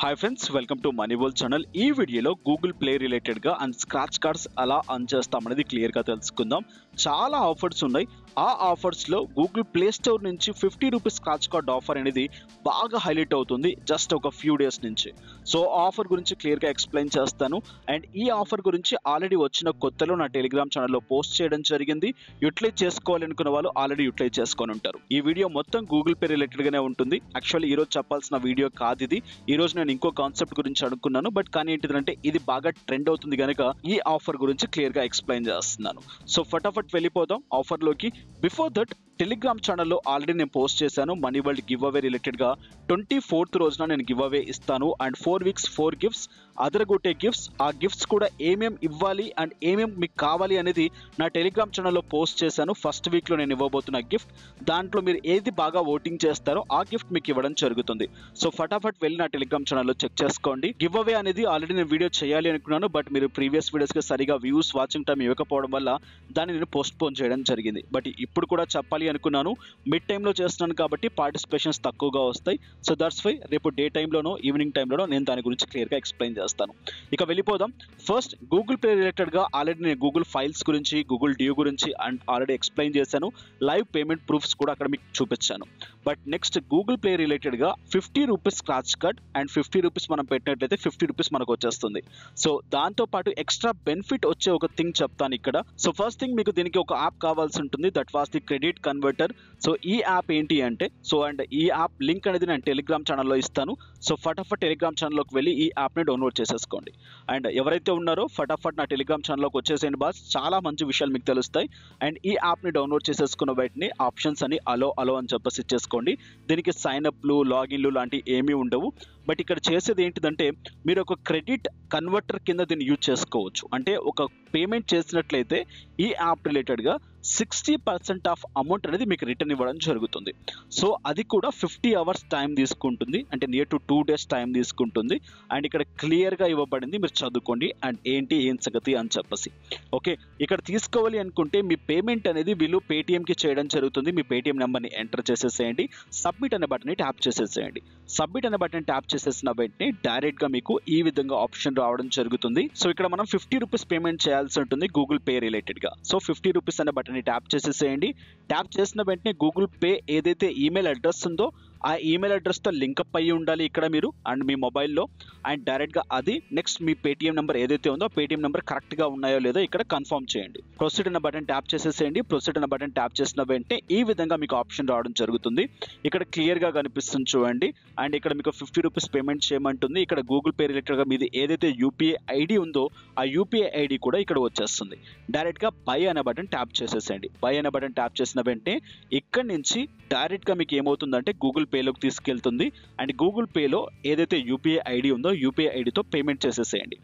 Hi friends, welcome to money world channel. ఈ వీడియోలో Google play రిలేటెడ్గా అండ్ స్క్రాచ్ కార్డ్స్ ఎలా అర్న్ చేస్తామనేది క్లియర్గా తెలుసుకుందాం. చాలా ఆఫర్స్ ఉన్నాయి. ఆ ఆఫర్స్లో గూగుల్ ప్లే స్టోర్ నుంచి ₹50 స్క్రాచ్ కార్డ్ ఆఫర్ అనేది బాగా హైలైట్ అవుతుంది జస్ట్ ఒక ఫ్యూ డేస్ నుంచి. సో ఆఫర్ గురించి క్లియర్గా ఎక్స్ప్లెయిన్ చేస్తాను. అండ్ ఈ ఆఫర్ గురించి ఆల్రెడీ వచ్చిన కొత్తలో నా టెలిగ్రామ్ ఛానల్లో పోస్ట్ చేయడం జరిగింది. యూటిలైజ్ చేసుకోవాలనుకున్న వాళ్ళు ఆల్రెడీ యూటిలైజ్ చేసుకొని ఉంటారు. ఈ వీడియో మొత్తం గూగుల్ పే రిలేటెడ్గానే ఉంటుంది. యాక్చువల్లీ ఈరోజు చెప్పాల్సిన వీడియో కాదు ఇది. ఈరోజు నేను ఇంకో కాన్సెప్ట్ గురించి అనుకున్నాను, బట్ కానీ ఏంటిదంటే ఇది బాగా ట్రెండ్ అవుతుంది కనుక ఈ ఆఫర్ గురించి క్లియర్గా ఎక్స్ప్లెయిన్ చేస్తున్నాను. సో ఫటాఫట్ వెళ్ళిపోదాం ఆఫర్లోకి. బిఫోర్ దట్, టెలిగ్రామ్ ఛానల్లో ఆల్రెడీ నేను పోస్ట్ చేశాను మనీ వరల్డ్ గివ్ అవే రిలేటెడ్గా. 24th రోజున నేను గివ్ అవే ఇస్తాను అండ్ 4 weeks 4 గిఫ్ట్స్, అదరగొట్టే గిఫ్ట్స్. ఆ గిఫ్ట్స్ కూడా ఏమేమి ఇవ్వాలి అండ్ ఏమేమి మీకు కావాలి అనేది నా టెలిగ్రామ్ ఛానల్లో పోస్ట్ చేశాను. ఫస్ట్ వీక్లో నేను ఇవ్వబోతున్న గిఫ్ట్, దాంట్లో మీరు ఏది బాగా ఓటింగ్ చేస్తారో ఆ గిఫ్ట్ మీకు ఇవ్వడం జరుగుతుంది. సో ఫటాఫట్ వెళ్ళి నా టెలిగ్రామ్ ఛానల్లో చెక్ చేసుకోండి. గివ్ అవే అనేది ఆల్రెడీ నేను వీడియో చేయాలి అనుకున్నాను, బట్ మీరు ప్రీవియస్ వీడియోస్కి సరిగా వ్యూస్, వాచింగ్ టైం ఇవ్వకపోవడం వల్ల దాన్ని నేను పోస్ట్ పోన్ చేయడం జరిగింది. బట్ ఇప్పుడు కూడా చెప్పాలి అనుకున్నాను. మిడ్ టైంలో చేస్తున్నాను కాబట్టి పార్టిసిపేషన్స్ తక్కువగా వస్తాయి. సో దట్స్ వై రేపు డే టైంలోనో ఈవినింగ్ టైంలోనో నేను దాని గురించి క్లియర్గా ఎక్స్ప్లెయిన్ చేస్తాను. ఇక వెళ్ళిపోదాం. ఫస్ట్ గూగుల్ పే రిలేటెడ్గా ఆల్రెడీ నేను గూగుల్ ఫైల్స్ గురించి, గూగుల్ డ్యూ గురించి అండ్ ఆల్రెడీ ఎక్స్ప్లెయిన్ చేశాను. లైవ్ పేమెంట్ ప్రూఫ్స్ కూడా అక్కడ మీకు చూపించాను. బట్ నెక్స్ట్ గూగుల్ పే రిలేటెడ్గా ₹50 స్క్రాచ్ కార్డ్ అండ్ ₹50 మనం పెట్టినట్లయితే ₹50 మనకు వచ్చేస్తుంది. సో దాంతోపాటు ఎక్స్ట్రా బెనిఫిట్ వచ్చే ఒక థింగ్ చెప్తాను ఇక్కడ. సో ఫస్ట్ థింగ్, మీకు దీనికి ఒక యాప్ కావాల్సి ఉంటుంది. That was the credit converter. So ఈ యాప్ ఏంటి అంటే, అండ్ ఈ యాప్ లింక్ అనేది నేను టెలిగ్రామ్ ఛానల్లో ఇస్తాను. సో ఫటాఫట్ టెలిగ్రామ్ ఛానల్లోకి వెళ్ళి ఈ యాప్ని డౌన్లోడ్ చేసేసుకోండి. అండ్ ఎవరైతే ఉన్నారో ఫటాఫట్ నా టెలిగ్రామ్ ఛానల్లోకి వచ్చేసేయండి బాస్. చాలా మంచి విషయాలు మీకు తెలుస్తాయి. అండ్ ఈ యాప్ని డౌన్లోడ్ చేసేసుకున్న బయటని ఆప్షన్స్ అని అలో అని చెప్పేసి ఇచ్చేసుకోండి. దీనికి సైన్ అప్లు, లాగిన్లు లాంటివి ఏమీ ఉండవు. బట్ ఇక్కడ చేసేది ఏంటిదంటే, మీరు ఒక క్రెడిట్ కన్వర్టర్ కింద దీన్ని యూజ్ చేసుకోవచ్చు. అంటే ఒక పేమెంట్ చేసినట్లయితే ఈ యాప్ రిలేటెడ్గా 60% ఆఫ్ అమౌంట్ అనేది మీకు రిటర్న్ ఇవ్వడం జరుగుతుంది. సో అది కూడా 50 hours టైం తీసుకుంటుంది, అంటే నియర్ టు 2 days టైం తీసుకుంటుంది. అండ్ ఇక్కడ క్లియర్గా ఇవ్వబడింది, మీరు చదువుకోండి అండ్ ఏం సంగతి అని చెప్పేసి. ఓకే, ఇక్కడ తీసుకోవాలి అనుకుంటే మీ పేమెంట్ అనేది వీళ్ళు పేటిఎంకి చేయడం జరుగుతుంది. మీ పేటిఎం నెంబర్ని ఎంటర్ చేసేసేయండి. సబ్మిట్ అనే బటన్ని ట్యాప్ చేసేసేయండి. సబ్మిట్ అనే బటన్ ట్యాప్ చేసేసిన వెంటనే డైరెక్ట్గా మీకు ఈ విధంగా ఆప్షన్ రావడం జరుగుతుంది. సో ఇక్కడ మనం ₹50 పేమెంట్ చేయాల్సి ఉంటుంది గూగుల్ పే రిలేటెడ్గా. సో ₹50 అనే బటన్ని ట్యాప్ చేసేసేయండి. ట్యాప్ చేసిన వెంటనే గూగుల్ పే ఏదైతే ఈమెయిల్ అడ్రస్ ఉందో ఆ ఈమెయిల్ అడ్రస్తో లింకప్ అయ్యి ఉండాలి ఇక్కడ మీరు అండ్ మీ మొబైల్లో. అండ్ డైరెక్ట్గా అది నెక్స్ట్ మీ పేటిఎం నెంబర్ ఏదైతే ఉందో ఆ పేటిఎం నెంబర్ కరెక్ట్గా ఉన్నాయో లేదో ఇక్కడ కన్ఫర్మ్ చేయండి. ప్రొసీడ్ అన్న బటన్ ట్యాప్ చేసేసేయండి. ప్రొసీడ్ అన్న బటన్ ట్యాప్ చేసిన వెంటనే ఈ విధంగా మీకు ఆప్షన్ రావడం జరుగుతుంది. ఇక్కడ క్లియర్గా కనిపిస్తుంది చూడండి. అండ్ ఇక్కడ మీకు ₹50 పేమెంట్ చేయమంటుంది. ఇక్కడ గూగుల్ పే రిలేటెడ్గా మీది ఏదైతే యూపీఐ ఐడి ఉందో ఆ యూపీఐ ఐడి కూడా ఇక్కడ వచ్చేస్తుంది. డైరెక్ట్గా బై అనే బటన్ ట్యాప్ చేసేసేయండి. బై అనే బటన్ ట్యాప్ చేసిన వెంటనే ఇక్కడ నుంచి డైరెక్ట్గా మీకు ఏమవుతుందంటే గూగుల్ పేలోకి తీసుకెళ్తుంది. అండ్ గూగుల్ పేలో ఏదైతే యూపీఐ ఐడి ఉందో యూపీఐ ఐడితో పేమెంట్ చేసేసేయండి.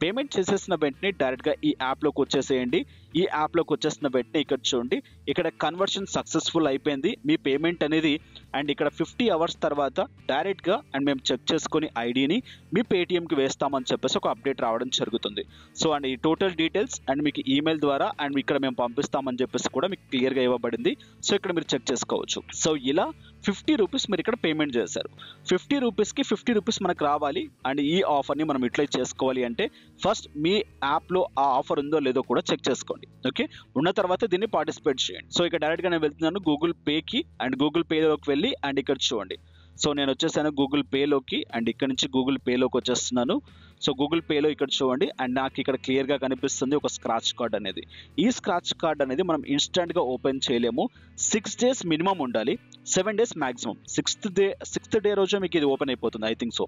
పేమెంట్ చేసేసిన వెంటనే డైరెక్ట్గా ఈ యాప్లోకి వచ్చేసేయండి. ఈ యాప్లోకి వచ్చేసిన వెంటనే ఇక్కడ చూడండి, ఇక్కడ కన్వర్షన్ సక్సెస్ఫుల్ అయిపోయింది మీ పేమెంట్ అనేది. అండ్ ఇక్కడ 50 hours తర్వాత డైరెక్ట్గా అండ్ మేము చెక్ చేసుకొని ఐడిని మీ పేటిఎంకి వేస్తామని చెప్పేసి ఒక అప్డేట్ రావడం జరుగుతుంది. సో అండ్ ఈ టోటల్ డీటెయిల్స్ అండ్ మీకు ఈమెయిల్ ద్వారా అండ్ ఇక్కడ మేము పంపిస్తామని చెప్పేసి కూడా మీకు క్లియర్గా ఇవ్వబడింది. సో ఇక్కడ మీరు చెక్ చేసుకోవచ్చు. సో ఇలా ₹50 మీరు ఇక్కడ పేమెంట్ చేశారు. ₹50కి ₹50 మనకు రావాలి. అండ్ ఈ ఆఫర్ని మనం యూటిలైజ్ చేసుకోవాలి అంటే ఫస్ట్ మీ యాప్లో ఆ ఆఫర్ ఉందో లేదో కూడా చెక్ చేసుకోండి. ఓకే, ఉన్న తర్వాత దీన్ని పార్టిసిపేట్ చేయండి. సో ఇక్కడ డైరెక్ట్గా నేను వెళ్తున్నాను గూగుల్ పేకి అండ్ గూగుల్ పేలోకి వెళ్ళి అండ్ ఇక్కడ చూడండి. సో నేను వచ్చేసాను గూగుల్ పేలోకి అండ్ ఇక్కడ నుంచి గూగుల్ పేలోకి వచ్చేస్తున్నాను. సో గూగుల్ పేలో ఇక్కడ చూడండి అండ్ నాకు ఇక్కడ క్లియర్గా కనిపిస్తుంది ఒక స్క్రాచ్ కార్డ్ అనేది. ఈ స్క్రాచ్ కార్డ్ అనేది మనం ఇన్స్టెంట్గా ఓపెన్ చేయలేము. 6 days మినిమం ఉండాలి, 7 days మ్యాక్సిమం. సిక్స్త్ డే రోజే మీకు ఇది ఓపెన్ అయిపోతుంది, I think so.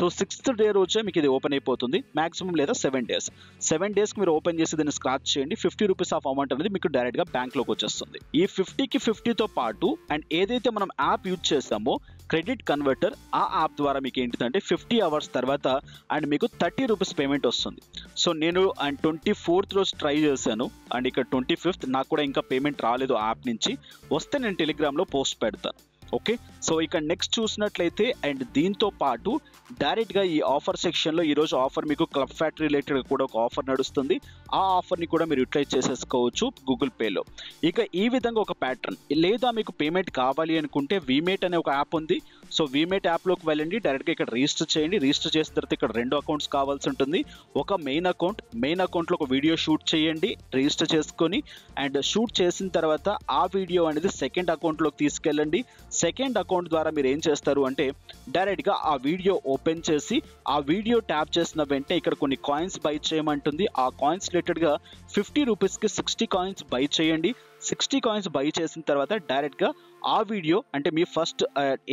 So 6th day రోజే మీకు ఇది ఓపెన్ అయిపోతుంది మ్యాక్సిమం, లేదా 7 days. 7 daysకి మీరు ఓపెన్ చేసి దీన్ని స్క్రాచ్ చేయండి. ₹50 ఆఫ్ అమౌంట్ అనేది మీకు డైరెక్ట్గా బ్యాంక్లోకి వచ్చేస్తుంది. ఈ 50కి 50తో పాటు అండ్ ఏదైతే మనం యాప్ యూజ్ చేస్తామో క్రెడిట్ కన్వర్టర్, ఆ యాప్ ద్వారా మీకు ఏంటిదంటే 50 hours తర్వాత అండ్ మీకు ₹30 పేమెంట్ వస్తుంది. సో నేను అండ్ 24th రోజు ట్రై చేశాను అండ్ ఇక్కడ 25th నాకు కూడా ఇంకా పేమెంట్ రాలేదు ఆ యాప్ నుంచి. వస్తే నేను టెలిగ్రామ్లో పోస్ట్ పెడతాను. ఓకే, సో ఇక్కడ నెక్స్ట్ చూసినట్లయితే అండ్ దీంతో పాటు డైరెక్ట్గా ఈ ఆఫర్ సెక్షన్లో ఈరోజు ఆఫర్ మీకు క్లబ్ ఫ్యాక్టరీ రిలేటెడ్ కూడా ఒక ఆఫర్ నడుస్తుంది. ఆ ఆఫర్ని కూడా మీరు యూటిలైజ్ చేసేసుకోవచ్చు గూగుల్ పేలో. ఇక ఈ విధంగా ఒక ప్యాటర్న్, లేదా మీకు పేమెంట్ కావాలి అనుకుంటే వీమేట్ అనే ఒక యాప్ ఉంది. సో వీమేట్ యాప్లోకి వెళ్ళండి, డైరెక్ట్గా ఇక్కడ రిజిస్టర్ చేయండి. రిజిస్టర్ చేసిన తర్వాత ఇక్కడ 2 అకౌంట్స్ కావాల్సి ఉంటుంది. ఒక మెయిన్ అకౌంట్లో ఒక వీడియో షూట్ చేయండి రిజిస్టర్ చేసుకొని. అండ్ షూట్ చేసిన తర్వాత ఆ వీడియో అనేది సెకండ్ అకౌంట్లోకి తీసుకెళ్ళండి. సెకండ్ అకౌంట్ ద్వారా మీరు ఏం చేస్తారు అంటే డైరెక్ట్గా ఆ వీడియో ఓపెన్ చేసి ఆ వీడియో ట్యాప్ చేసిన వెంటనే ఇక్కడ కొన్ని కాయిన్స్ బై చేయమంటుంది. ఆ కాయిన్స్ రిలేటెడ్గా 50 రూపీస్కి 60 కాయిన్స్ బై చేయండి. 60 కాయిన్స్ బై చేసిన తర్వాత డైరెక్ట్గా ఆ వీడియో అంటే మీ ఫస్ట్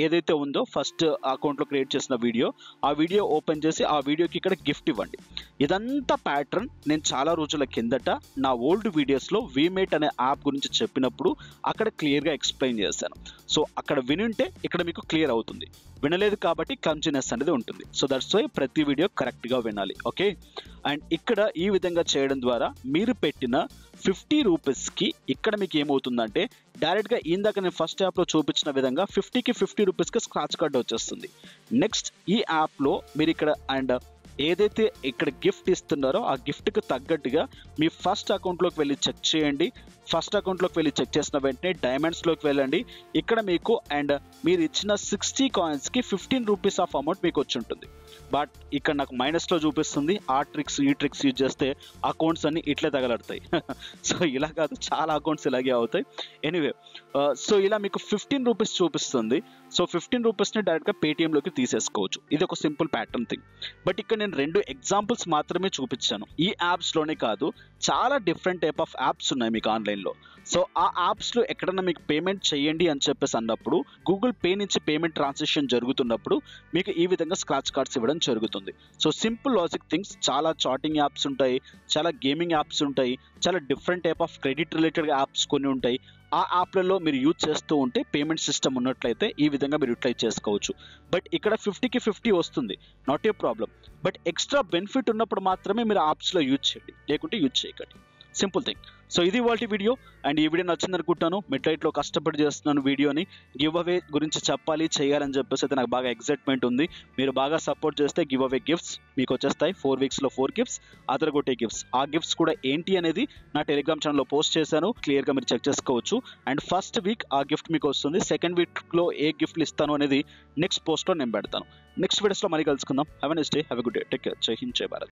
ఏదైతే ఉందో ఫస్ట్ అకౌంట్లో క్రియేట్ చేసిన వీడియో, ఆ వీడియో ఓపెన్ చేసి ఆ వీడియోకి ఇక్కడ గిఫ్ట్ ఇవ్వండి. ఇదంతా ప్యాటర్న్ నేను చాలా రోజుల కిందట నా ఓల్డ్ వీడియోస్లో వీమేట్ అనే యాప్ గురించి చెప్పినప్పుడు అక్కడ క్లియర్గా ఎక్స్ప్లెయిన్ చేశాను. సో అక్కడ వినుంటే ఇక్కడ మీకు క్లియర్ అవుతుంది. వినలేదు కాబట్టి కన్ఫ్యూజన్ అనేది ఉంటుంది. సో దట్స్ వై ప్రతి వీడియో కరెక్ట్గా వినాలి. ఓకే, అండ్ ఇక్కడ ఈ విధంగా చేయడం ద్వారా మీరు పెట్టిన 50 రూపీస్కి ఇక్కడ మీకు ఏమవుతుందంటే డైరెక్ట్గా ఇందాక నేను ఫస్ట్ యాప్లో చూపించిన విధంగా 50కి 50 రూపీస్కి స్క్రాచ్ కార్డ్ వచ్చేస్తుంది. నెక్స్ట్ ఈ యాప్లో మీరు ఇక్కడ అండ్ ఏదైతే ఇక్కడ గిఫ్ట్ ఇస్తున్నారో ఆ గిఫ్ట్కి తగ్గట్టుగా మీ ఫస్ట్ అకౌంట్లోకి వెళ్ళి చెక్ చేయండి. ఫస్ట్ అకౌంట్లోకి వెళ్ళి చెక్ చేసిన వెంటనే డైమండ్స్లోకి వెళ్ళండి. ఇక్కడ మీకు అండ్ మీరు ఇచ్చిన 60 కాయిన్స్కి 15 రూపీస్ ఆఫ్ అమౌంట్ మీకు వచ్చి ఉంటుంది. బట్ ఇక్కడ నాకు మైనస్లో చూపిస్తుంది. ఆ ట్రిక్స్ ఈ ట్రిక్స్ యూజ్ చేస్తే అకౌంట్స్ అన్ని ఇట్లే తగలడతాయి. సో ఇలా కాదు, చాలా అకౌంట్స్ ఇలాగే అవుతాయి. ఎనీవే, సో ఇలా మీకు 15 రూపీస్ చూపిస్తుంది. సో 15 రూపీస్ని డైరెక్ట్గా పేటిఎంలోకి తీసేసుకోవచ్చు. ఇది ఒక సింపుల్ ప్యాటర్న్ థింగ్. బట్ ఇక్కడ నేను 2 ఎగ్జాంపుల్స్ మాత్రమే చూపించాను. ఈ యాప్స్లోనే కాదు, చాలా డిఫరెంట్ టైప్ ఆఫ్ యాప్స్ ఉన్నాయి మీకు ఆన్లైన్లో. సో ఆ యాప్స్లో ఎక్కడన్నా మీకు పేమెంట్ చేయండి అని చెప్పేసి అన్నప్పుడు గూగుల్ పే నుంచి పేమెంట్ ట్రాన్సాక్షన్ జరుగుతున్నప్పుడు మీకు ఈ విధంగా స్క్రాచ్ కార్డ్స్ ఇవ్వడం జరుగుతుంది. సో సింపుల్ లాజిక్ థింగ్స్, చాలా చాటింగ్ యాప్స్ ఉంటాయి, చాలా గేమింగ్ యాప్స్ ఉంటాయి, చాలా different type of credit related apps కొన్ని ఉంటాయి. ఆ యాప్లలో మీరు యూజ్ చేస్తూ ఉంటే పేమెంట్ సిస్టమ్ ఉన్నట్లయితే ఈ విధంగా మీరు యూటిలైజ్ చేసుకోవచ్చు. బట్ ఇక్కడ 50కి 50 వస్తుంది, not a problem. But extra benefit ఉన్నప్పుడు మాత్రమే మీరు యాప్స్లో యూజ్ చేయండి, లేకుంటే యూజ్ చేయకండి. Simple thing. సో ఇది వాటి వీడియో. అండ్ ఈ వీడియో నచ్చింది అనుకుంటాను. మిడ్లైట్లో కష్టపడి చేస్తున్నాను వీడియోని. గివ్ అవే గురించి చెప్పాలి చేయాలని చెప్పేసి అయితే నాకు బాగా ఎక్సైట్మెంట్ ఉంది. మీరు బాగా సపోర్ట్ చేస్తే గివ్ అవే గిఫ్ట్స్ మీకు వచ్చేస్తాయి. 4 వీక్స్లో 4 గిఫ్ట్స్, అదరగొట్టే గిఫ్ట్స్. ఆ గిఫ్ట్స్ కూడా ఏంటి అనేది నా టెలిగ్రామ్ ఛానల్లో పోస్ట్ చేశాను, క్లియర్గా మీరు చెక్ చేసుకోవచ్చు. అండ్ ఫస్ట్ వీక్ ఆ గిఫ్ట్ మీకు వస్తుంది. సెకండ్ వీక్లో ఏ గిఫ్ట్లు ఇస్తాను అనేది నెక్స్ట్ పోస్ట్లో నేను పెడతాను. నెక్స్ట్ వీడియోస్లో మళ్ళీ కలుసుకుందాం. Have a nice day, have a good day, take care. జై హింద్, జై భారత్.